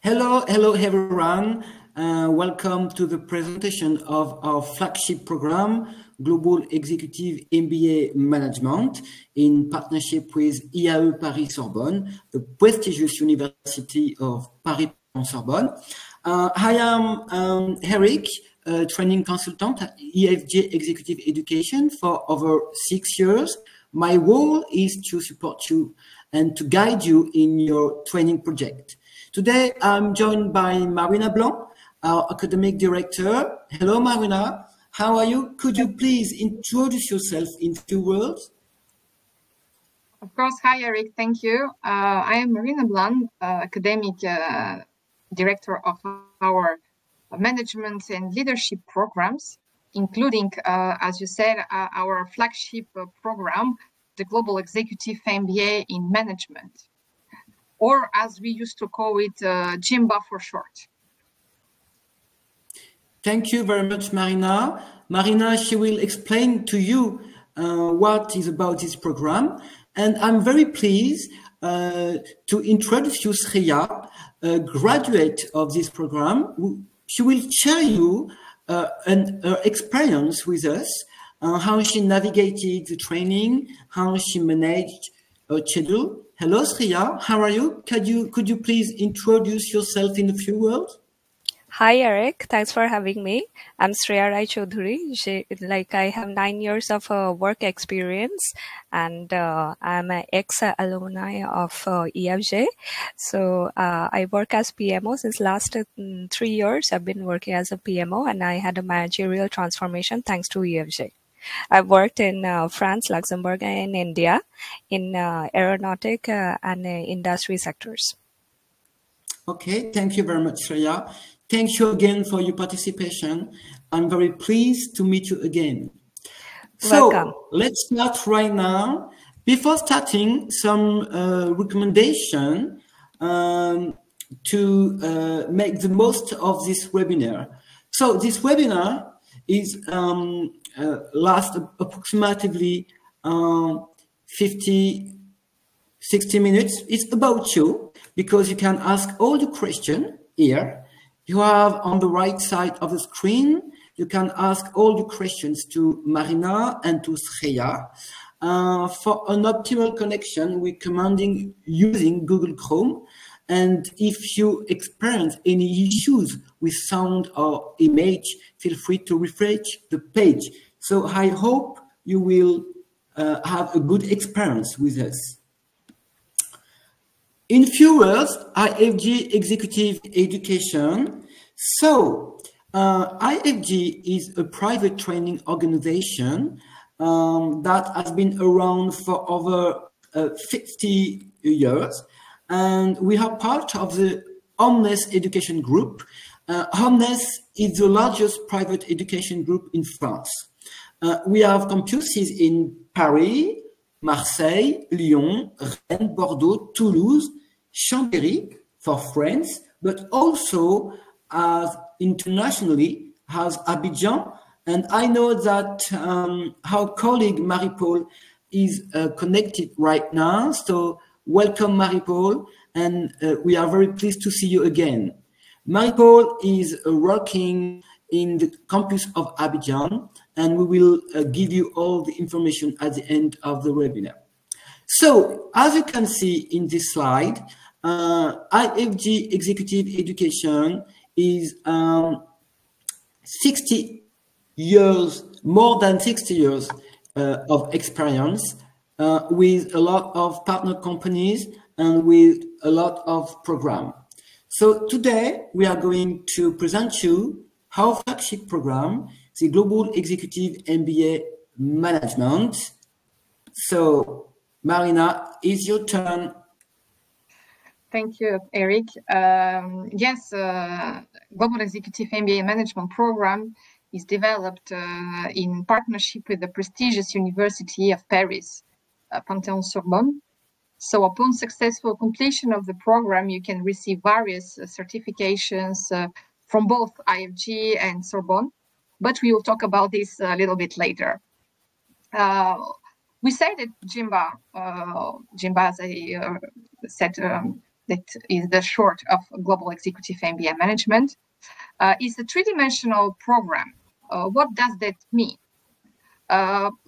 Hello everyone. Welcome to the presentation of our flagship program, Global Executive MBA Management, in partnership with IAE Paris-Sorbonne, the prestigious University of Paris Panthéon-Sorbonne. I am Eric, training consultant at IFG Executive Education for over 6 years. My role is to support you and to guide you in your training project. Today, I'm joined by Marina Blanc, our academic director. Hello, Marina. How are you? Could you please introduce yourself in 2 words? Of course. Hi, Eric. Thank you. I am Marina Blanc, academic director of our management and leadership programs, including, as you said, our flagship program, the Global Executive MBA in Management, or as we used to call it, GIMBA for short. Thank you very much, Marina. Marina, she will explain to you what is about this program. And I'm very pleased to introduce you Sreya, a graduate of this program. She will share you her experience with us, how she navigated the training, how she managed her schedule. Hello, Sreya. How are you? Could you please introduce yourself in a few words? Hi, Eric. Thanks for having me. I'm Sreya Rai Chaudhuri. I have 9 years of work experience, and I'm an ex-alumni of IFG. So I work as PMO since last 3 years. I've been working as a PMO, and I had a managerial transformation thanks to IFG. I've worked in France, Luxembourg, and India in aeronautic and industry sectors. Okay, thank you very much, Sreya. Thank you again for your participation. I'm very pleased to meet you again. Welcome. So let's start right now. Before starting, some recommendation to make the most of this webinar. So this webinar is last approximately 50, 60 minutes. It's about you because you can ask all the questions here. You have on the right side of the screen, you can ask all the questions to Marina and to Sreya. For an optimal connection, we're recommending using Google Chrome. And if you experience any issues with sound or image, feel free to refresh the page. So I hope you will have a good experience with us. In few words, IFG Executive Education. So IFG is a private training organization that has been around for over 50 years. And we are part of the Omnes Education Group. Omnes is the largest private education group in France. We have campuses in Paris, Marseille, Lyon, Rennes, Bordeaux, Toulouse, Chambéry for France, but also as internationally as Abidjan. And I know that our colleague Marie-Paul is connected right now. So welcome, Marie-Paul, and we are very pleased to see you again. Marie-Paul is working in the campus of Abidjan, and we will give you all the information at the end of the webinar. So, as you can see in this slide, IFG Executive Education is 60 years, more than 60 years of experience with a lot of partner companies and with a lot of programs. So today we are going to present you our flagship program, the Global Executive MBA Management. So Marina, it's your turn. Thank you, Eric. Yes, Global Executive MBA Management Program is developed in partnership with the prestigious University of Paris, Panthéon-Sorbonne. So upon successful completion of the program, you can receive various certifications from both IFG and Sorbonne, but we will talk about this a little bit later. We say that GIMBA, as I said that is the short of Global Executive MBA Management, is a three-dimensional program. What does that mean?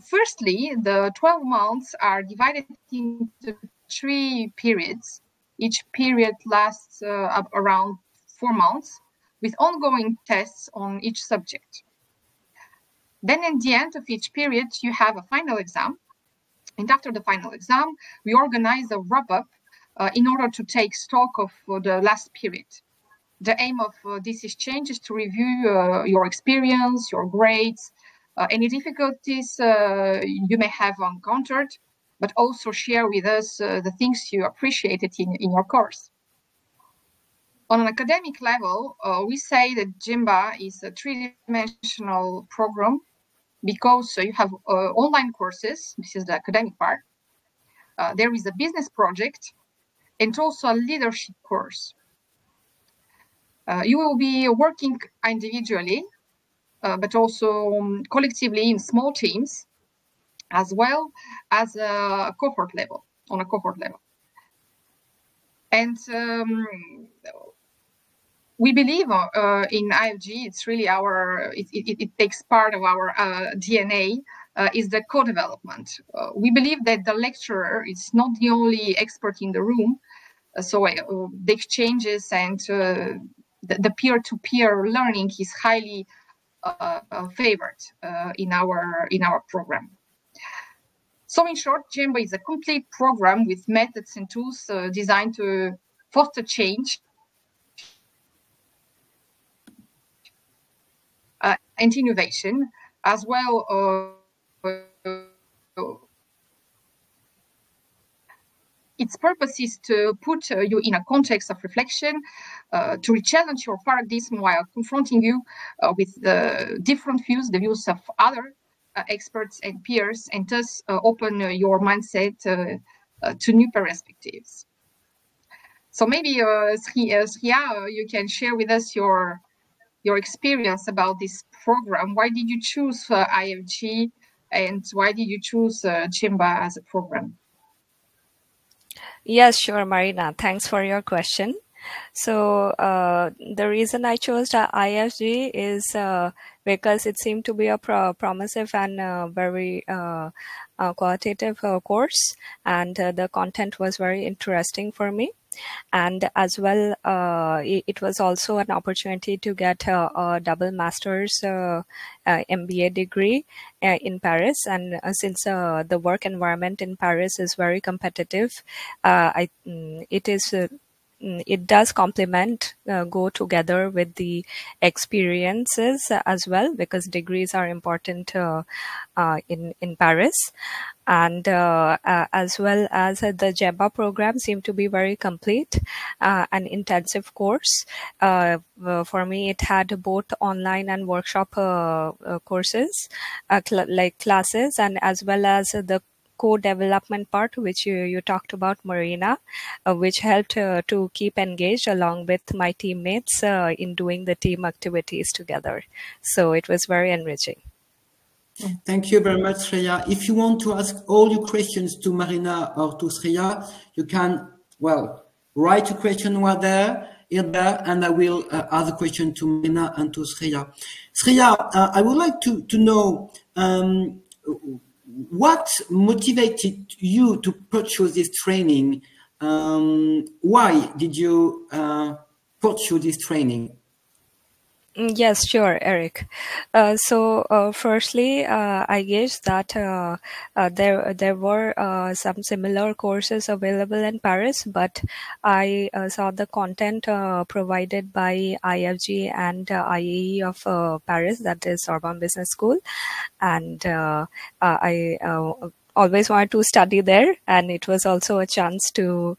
Firstly, the 12 months are divided into 3 periods. Each period lasts around 4 months, with ongoing tests on each subject. Then at the end of each period, you have a final exam. And after the final exam, we organize a wrap-up in order to take stock of the last period. The aim of this exchange is to review your experience, your grades, any difficulties you may have encountered, but also share with us the things you appreciated in your course. On an academic level, we say that GEMBA is a three-dimensional program because you have online courses. This is the academic part. There is a business project and also a leadership course. You will be working individually, but also collectively in small teams, as well as a cohort level, on a cohort level. And we believe in IFG, it's really it takes part of our DNA, is the co-development. We believe that the lecturer is not the only expert in the room, so the exchanges and the peer-to-peer learning is highly favored in our program. So in short, GEMBA is a complete program with methods and tools designed to foster change and innovation, as well. Its purpose is to put you in a context of reflection, to re-challenge your paradigm while confronting you with the different views, the views of other experts and peers, and thus open your mindset to new perspectives. So maybe Sriya, you can share with us your experience about this program. Why did you choose IFG, and why did you choose GEMBA as a program? Yes, sure, Marina. Thanks for your question. So the reason I chose the IFG is because it seemed to be a promising and very qualitative course, and the content was very interesting for me. And as well, it was also an opportunity to get a double master's MBA degree in Paris. And since the work environment in Paris is very competitive, it does complement, go together with the experiences as well, because degrees are important in Paris. And as well as the GEMBA program seemed to be very complete, an intensive course. For me, it had both online and workshop courses, like classes, and as well as the co-development part, which you talked about, Marina, which helped to keep engaged along with my teammates in doing the team activities together. So it was very enriching. Thank you very much, Sriya. If you want to ask all your questions to Marina or to Sriya, you can, well, write your question while there, and I will ask the question to Marina and to Sriya. Sriya, I would like to know what motivated you to purchase this training? Why did you pursue this training? Yes, sure, Eric. Firstly, I guess that there were some similar courses available in Paris, but I saw the content provided by IFG and IEE of Paris, that is Sorbonne Business School, and I always wanted to study there, and it was also a chance to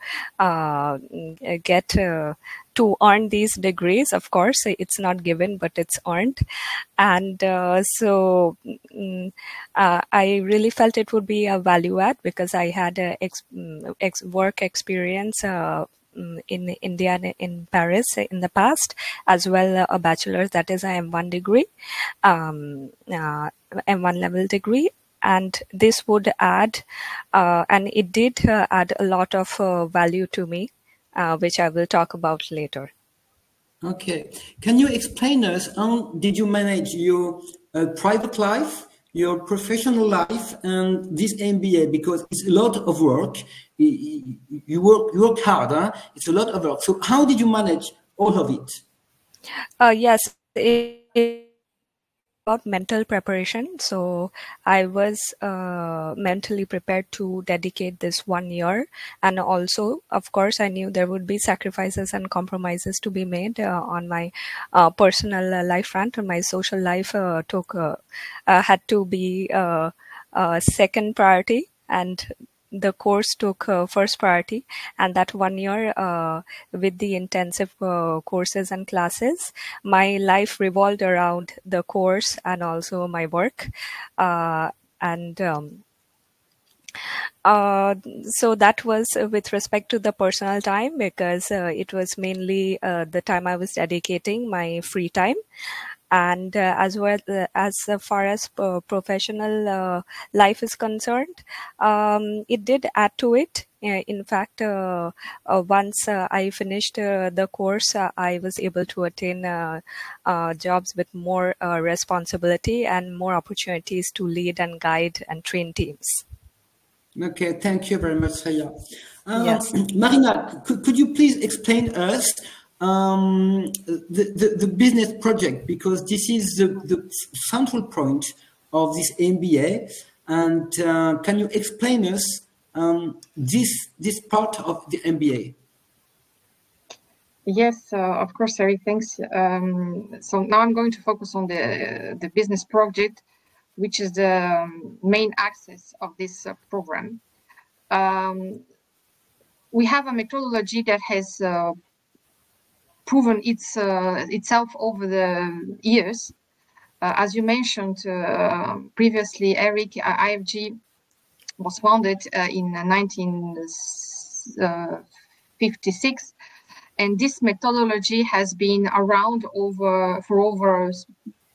get to earn these degrees. Of course, it's not given, but it's earned. And so I really felt it would be a value add, because I had a work experience in India and in Paris in the past, as well a bachelor's, that is a M1 degree, M1 level degree. And this would add, and it did add a lot of value to me. which I will talk about later. Okay. Can you explain us how did you manage your private life, your professional life, and this MBA? Because it's a lot of work. You work hard. Huh? It's a lot of work. So how did you manage all of it? Yes, it's about mental preparation. So I was mentally prepared to dedicate this 1 year. And also, of course, I knew there would be sacrifices and compromises to be made on my personal life front, and my social life had to be second priority, and the course took first priority. And that 1 year with the intensive courses and classes, my life revolved around the course and also my work. So that was with respect to the personal time, because it was mainly the time I was dedicating my free time. And as well as far as professional life is concerned, it did add to it. In fact, once I finished the course, I was able to attain jobs with more responsibility and more opportunities to lead and guide and train teams. Okay, thank you very much, Raya. Yes. Marina, could you please explain us the business project, because this is the central point of this MBA, and can you explain us this part of the MBA? Yes, of course, Eric, thanks. So now I'm going to focus on the business project, which is the main axis of this program. We have a methodology that has proven itself over the years. As you mentioned previously, Eric, IFG was founded in 1956, and this methodology has been around for over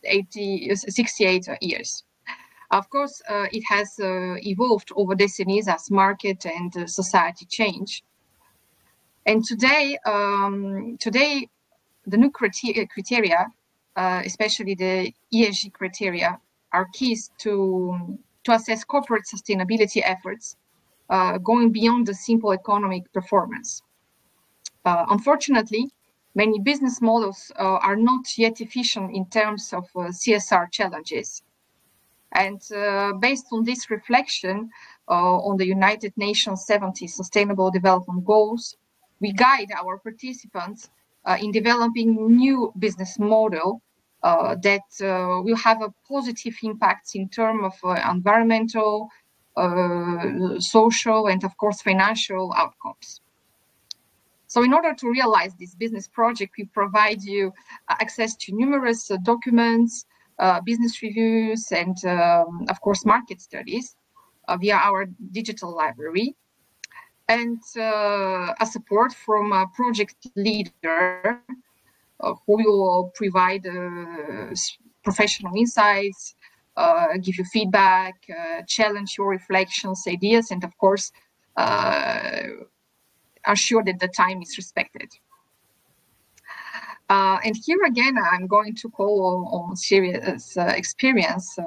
68 years. Of course, it has evolved over decennies as market and society change. And today, the new criteria, especially the ESG criteria, are keys to assess corporate sustainability efforts, going beyond the simple economic performance. Unfortunately, many business models are not yet efficient in terms of CSR challenges. And based on this reflection on the United Nations 70 Sustainable Development Goals, we guide our participants in developing new business model that will have a positive impact in terms of environmental, social, and of course, financial outcomes. So in order to realize this business project, we provide you access to numerous documents, business reviews, and of course, market studies via our digital library, and a support from a project leader who will provide professional insights, give you feedback, challenge your reflections, ideas, and of course, assure that the time is respected. And here again, I'm going to call on serious experience.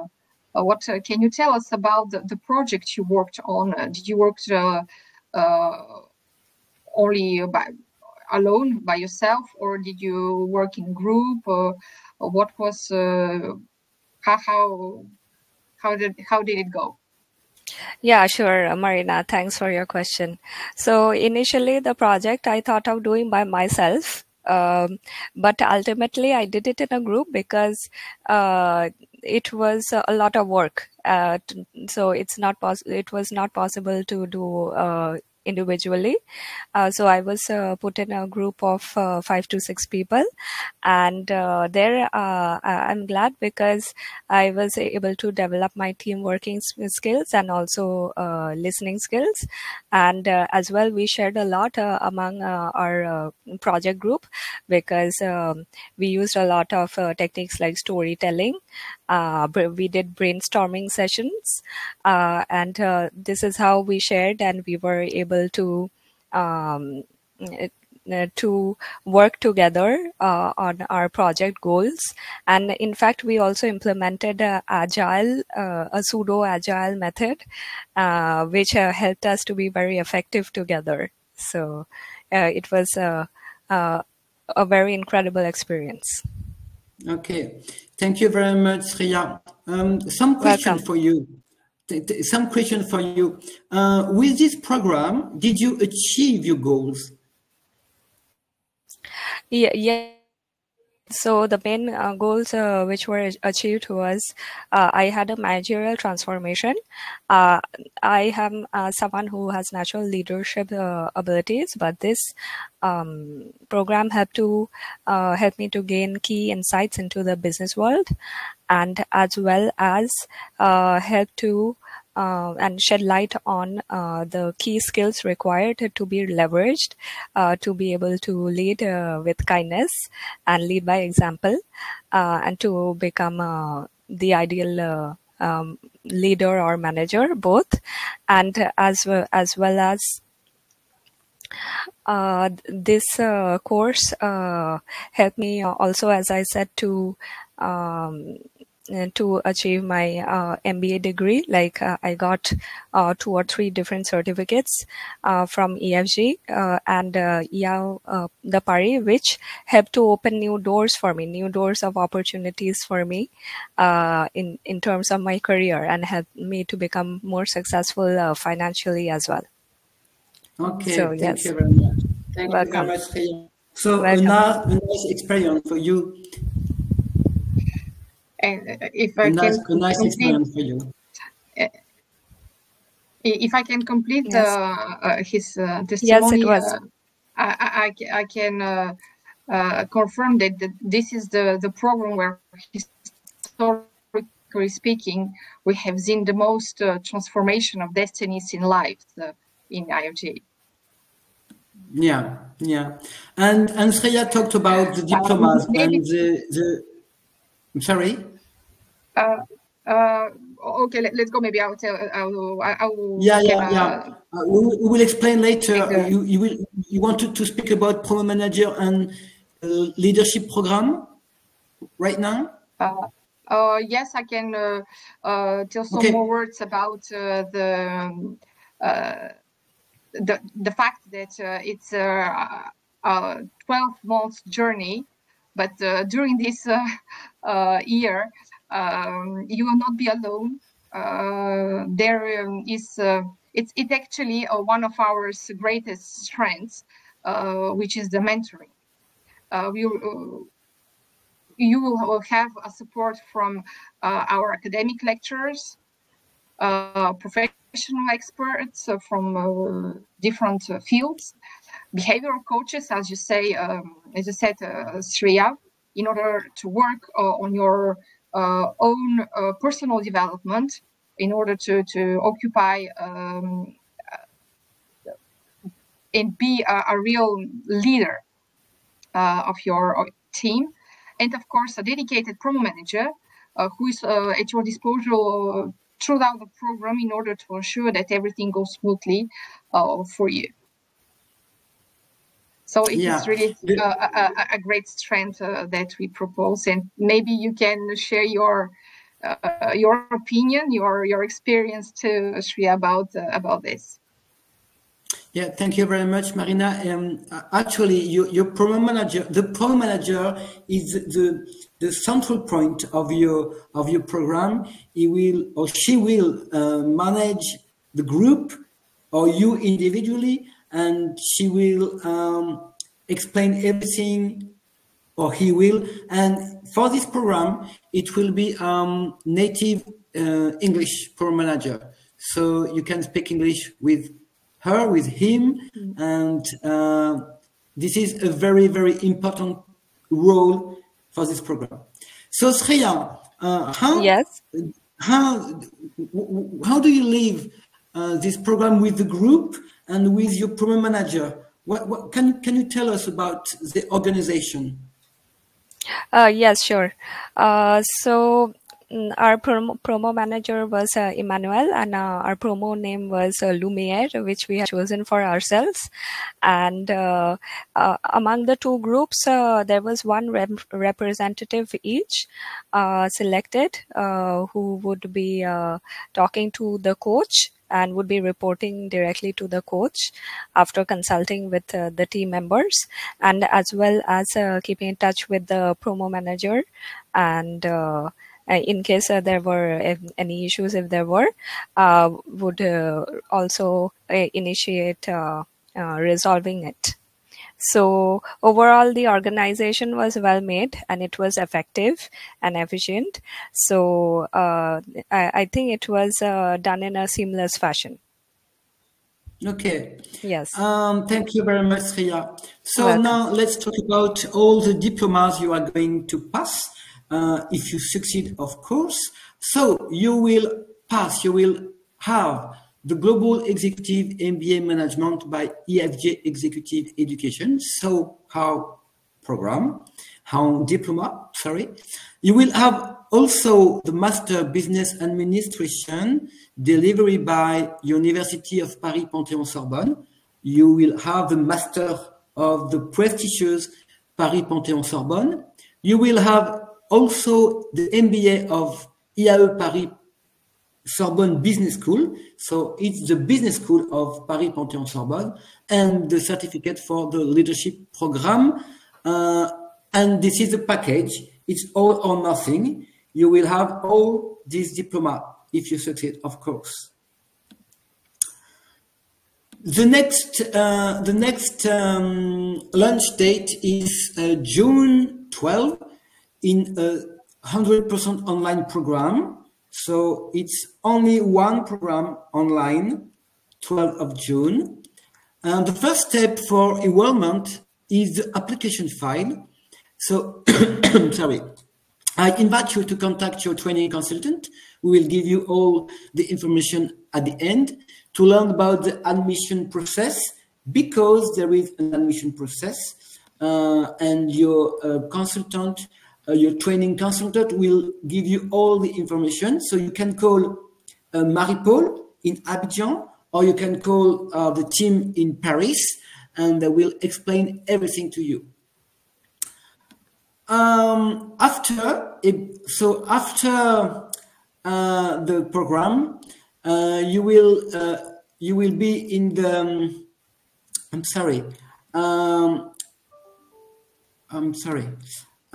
What can you tell us about the project you worked on? Did you work only alone by yourself, or did you work in group? Or what was how did it go? Yeah, sure, Marina. Thanks for your question. So initially, the project I thought of doing by myself. But ultimately I did it in a group because it was a lot of work. So it was not possible to do individually. So I was put in a group of 5 to 6 people, and there I'm glad because I was able to develop my team working skills and also listening skills. And as well, we shared a lot among our project group, because we used a lot of techniques like storytelling. We did brainstorming sessions, and this is how we shared, and we were able to to work together on our project goals. And in fact, we also implemented a pseudo-agile method, which helped us to be very effective together. So it was a very incredible experience. Okay, thank you very much, Sriya. Some question for you. Some question for you. With this program, did you achieve your goals? Yeah. So the main goals which were achieved was I had a managerial transformation. I am someone who has natural leadership abilities, but this program helped me to gain key insights into the business world, and as well as help to and shed light on the key skills required to be leveraged to be able to lead with kindness and lead by example, and to become the ideal leader or manager, both, and as well as this course helped me also, as I said, to achieve my MBA degree. Like I got 2 or 3 different certificates from IFG and the Paris, which helped to open new doors for me, new doors of opportunities for me in terms of my career, and helped me to become more successful financially as well. Okay, so, thank yes. you very much. Thank Welcome. you very much. So a nice experience for you. And if I can complete his testimony, yes, it was. I can confirm that this is the program where, historically speaking, we have seen the most transformation of destinies in lives in IFG. Yeah. And Sriya talked about the diplomas and the. I'm sorry. Okay, let's go. Maybe I'll tell. We will explain later. You wanted to speak about program manager and leadership program right now? Yes, I can tell some more words about the fact that it's a 12-month journey, but during this year, you will not be alone. It's actually one of our greatest strengths, which is the mentoring. You will have a support from our academic lecturers, professional experts from different fields, behavioral coaches, as you said, Sriya, in order to work on your own personal development, in order to occupy and be a real leader of your team. And of course, a dedicated program manager who is at your disposal throughout the program in order to ensure that everything goes smoothly for you. So it is really a great strength that we propose, and maybe you can share your opinion, your experience to Sriya about this. Yeah, thank you very much, Marina. Actually, your program manager, the program manager is the central point of your program. He will or she will manage the group or you individually, and she will explain everything, or he will. And for this program, it will be native English program manager, so you can speak English with her, with him, and this is a very, very important role for this program. So Sriya, how do you live this program with the group and with your program manager? What can you tell us about the organization? Yes, sure. So our promo manager was Emmanuel, and our promo name was Lumiere, which we had chosen for ourselves. And among the two groups, there was one representative each selected who would be talking to the coach and would be reporting directly to the coach after consulting with the team members, and as well as keeping in touch with the promo manager, and in case there were any issues, if there were, would also initiate resolving it. So overall, the organization was well made and it was effective and efficient. So I think it was done in a seamless fashion. Okay. Yes. Thank you very much, Ria. So now let's talk about all the diplomas you are going to pass. If you succeed, of course. So you will pass, you will have the Global Executive MBA Management by IFG Executive Education. So how diploma, sorry. You will have also the Master Business Administration delivery by Université of Paris, Panthéon-Sorbonne. You will have the Master of the prestigious Paris, Panthéon-Sorbonne. You will have also the MBA of IAE Paris Sorbonne Business School. So it's the business school of Paris Panthéon-Sorbonne, and the certificate for the leadership program. And this is the package. It's all or nothing. You will have all these diploma if you succeed, of course. The next launch date is June 12 in a 100% online program. So it's only one program online, 12th of June. And the first step for enrollment is the application file. So, sorry, I invite you to contact your training consultant. We will give you all the information at the end to learn about the admission process, because there is an admission process, and your consultant, your training consultant will give you all the information. So you can call Marie-Paul in Abidjan, or you can call the team in Paris, and they will explain everything to you. After the program, you will be in the. I'm sorry.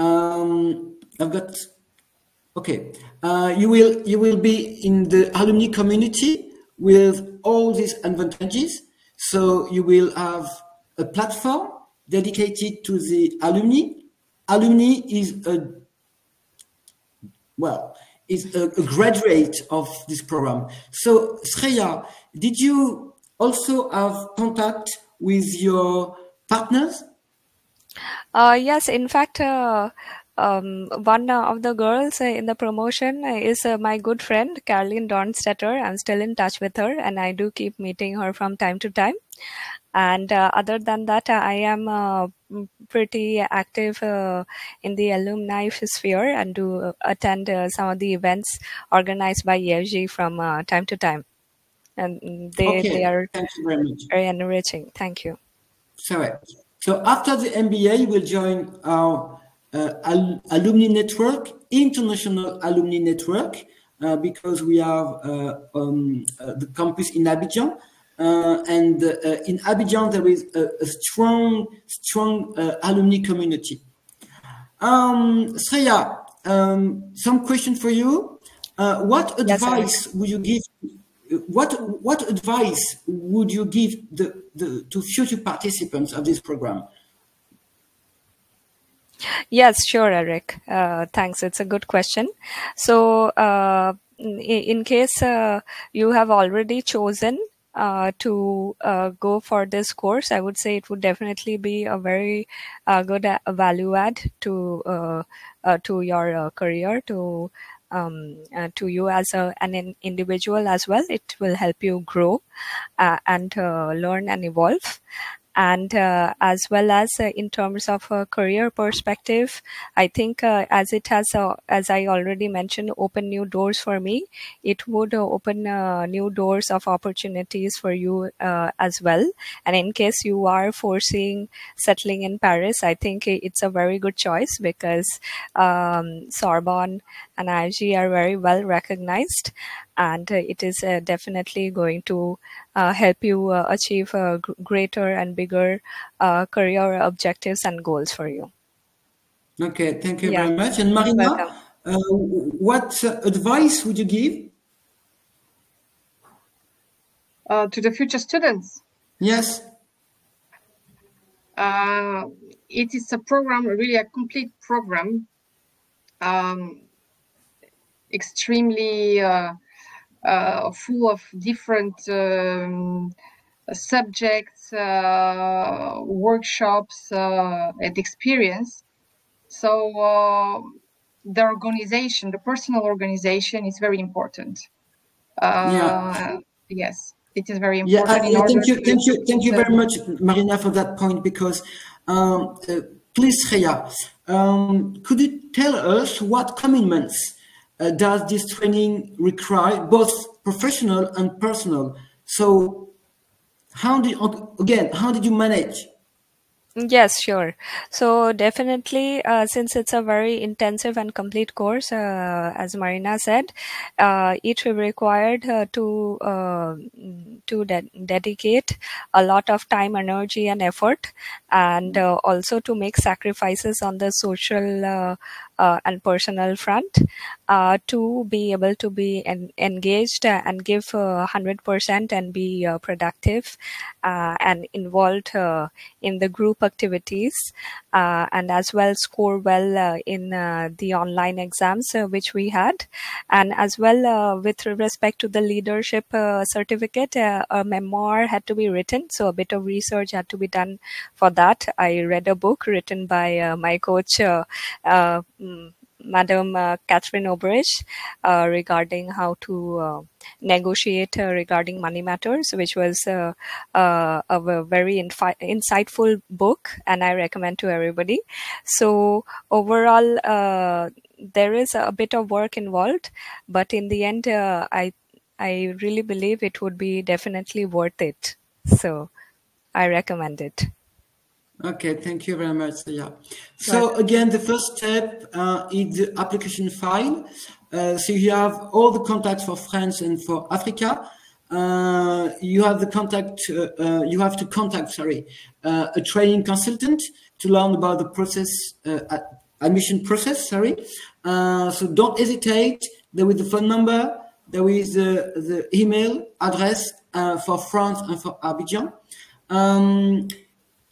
I've got. Okay. You will be in the alumni community with all these advantages. So you will have a platform dedicated to the alumni. Alumni is a graduate of this program. So Sreya, did you also have contact with your partners? Yes, in fact, one of the girls in the promotion is my good friend, Caroline Dornstetter. I'm still in touch with her, and I do keep meeting her from time to time. And other than that, I am pretty active in the alumni sphere and do attend some of the events organized by IFG from time to time. And they are Thank you very much. Very enriching. Thank you. Sorry. So after the MBA, you will join our alumni network, international alumni network, because we have the campus in Abidjan. And in Abidjan, there is a strong alumni community. Sreya, some question for you. What advice would you give? What advice would you give to future participants of this program? Yes, sure, Eric. Thanks. It's a good question. So, in case you have already chosen to go for this course, I would say it would definitely be a very good value add to your career, to you as an individual as well. It will help you grow and learn and evolve. And as well as in terms of a career perspective, I think as it has, as I already mentioned, opened new doors for me, it would open new doors of opportunities for you as well. And in case you are foreseeing settling in Paris, I think it's a very good choice, because Sorbonne and IFG are very well recognized, and it is definitely going to help you achieve greater and bigger career objectives and goals for you. Okay, thank you very much. And Marina, what advice would you give to the future students? Yes. It is a program, really a complete program, extremely full of different subjects, workshops, and experience. So the organization, the personal organization, is very important. Yes, it is very important. Thank you very much, Marina, for that point. Because please, Shreya, could you tell us what commitments does this training require, both professional and personal? So, how did you manage? Yes, sure. So definitely, since it's a very intensive and complete course, as Marina said, it will required to dedicate a lot of time, energy, and effort, and also to make sacrifices on the social and personal front to be able to be engaged and give 100% and be productive and involved in the group activities, and as well score well in the online exams which we had. And as well with respect to the leadership certificate, a memoir had to be written, so a bit of research had to be done for that. I read a book written by my coach, Madam Catherine Oberich, regarding how to negotiate regarding money matters, which was a very insightful book, and I recommend to everybody. So overall, there is a bit of work involved, but in the end, I really believe it would be definitely worth it. So I recommend it. Okay, thank you very much. Yeah. So again, the first step is the application file. So you have all the contacts for France and for Africa. You have the contact. You have to contact, a training consultant to learn about the process, admission process. So don't hesitate. There is the phone number. There is the email address for France and for Abidjan.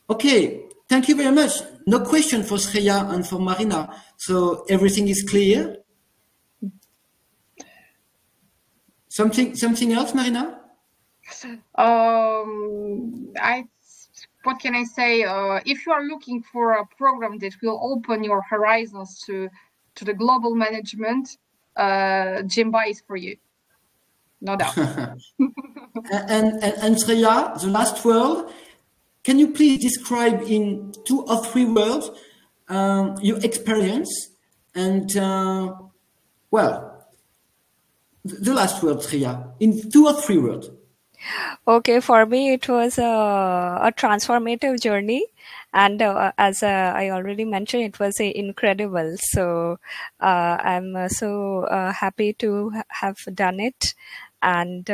Okay, thank you very much. No question for Shreya and for Marina. So everything is clear. Something else, Marina? What can I say? If you are looking for a program that will open your horizons to the global management, GEMBA is for you. No doubt. and Shreya, the last word. Can you please describe in 2 or 3 words your experience and, well, the last word, Shreya, in 2 or 3 words? Okay, for me, it was a transformative journey. And as I already mentioned, it was incredible. So I'm so happy to have done it. And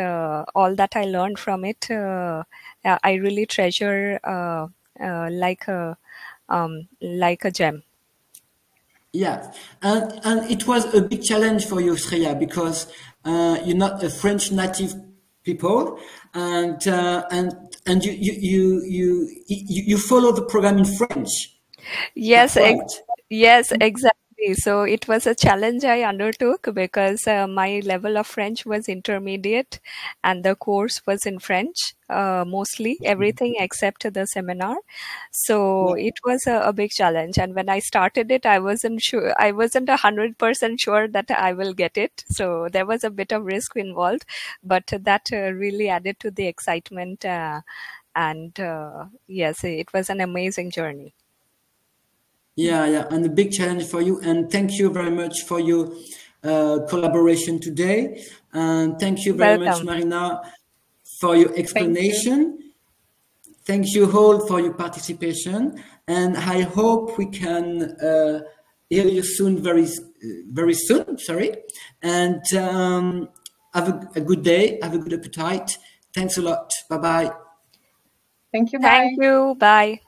all that I learned from it, I really treasure like a gem. Yeah, and it was a big challenge for you, Shreya, because you're not a French native people, and you follow the program in French. Yes, yes, exactly. So it was a challenge I undertook because my level of French was intermediate and the course was in French, mostly everything except the seminar. So it was a big challenge. And when I started it, I wasn't 100% sure that I will get it. So there was a bit of risk involved, but that really added to the excitement And yes, it was an amazing journey. Yeah, and a big challenge for you. And thank you very much for your collaboration today. And thank you very much, Marina, for your explanation. Thank you all for your participation. And I hope we can hear you soon, very soon. Sorry. And have a good day. Have a good appetite. Thanks a lot. Bye-bye. Thank you. Bye. Thank you. Bye.